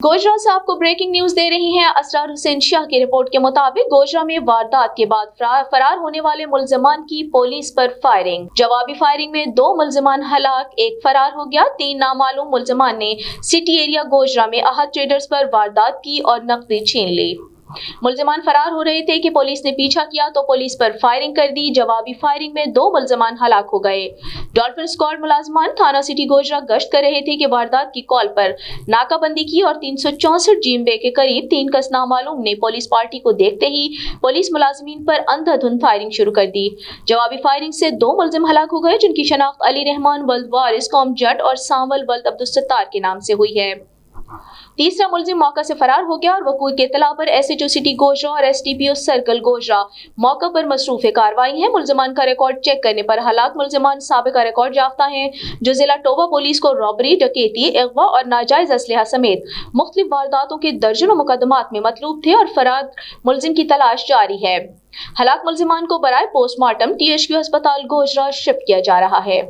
गोजरा से आपको breaking news दे रही हैं असरार हुसैन शाह की रिपोर्ट के मुताबिक गोजरा में वारदात के बाद फरार होने वाले मुलजमान की पुलिस पर फायरिंग। जवाबी फायरिंग में 2 मुलजमान हलाक, 1 फरार हो गया। 3 नामालूम मुलजमान ने सिटी एरिया गोजरा में अहद ट्रेडर्स पर वारदात की और नकदी छीन ली। मुलजमान फरार हो रहे थे कि पुलिस ने पीछा किया तो पुलिस पर फायरिंग कर दी। जवाबी फायरिंग में 2 मुलजमान हलाक हो गए। डॉल्फिन स्क्वाड मुलाजमान थाना सिटी गोजरा गश्त कर रहे थे कि वारदात की कॉल पर नाकाबंदी की और 364 जीमबे के करीब 3 कस नामालूम ने पुलिस पार्टी को देखते ही पुलिस मुलाजमीन पर अंधाधुंध फायरिंग शुरू कर दी। जवाबी फायरिंग से 2 मुलजिम हलाक हो गए, जिनकी शनाख्त अली रहमान वल्द वारिस कौम जट और सांवल वल्द अब्दुलसत्तार के नाम से हुई है। तीसरा मुलजिम मौका से फरार हो गया और वकूई के इत्तला पर SHO सिटी गोजरा और STPO सर्कल गोजरा मौका पर मसरूफ कार्रवाई है। मुलजमान का रिकॉर्ड चेक करने पर हलाक मुलजमान साबिका रिकॉर्ड याफ्ता हैं, जो जिला टोबा पुलिस को रॉबरी, डकैती, अगवा और नाजायज असलहा समेत मुख्तलिफ वारदातों के दर्जनों मुकदमात में मतलूब थे और फरार मुलजिम की तलाश जारी है। हलाक मुलजिमान को बराए पोस्टमार्टम THQ अस्पताल गोजरा शिफ्ट किया जा रहा है।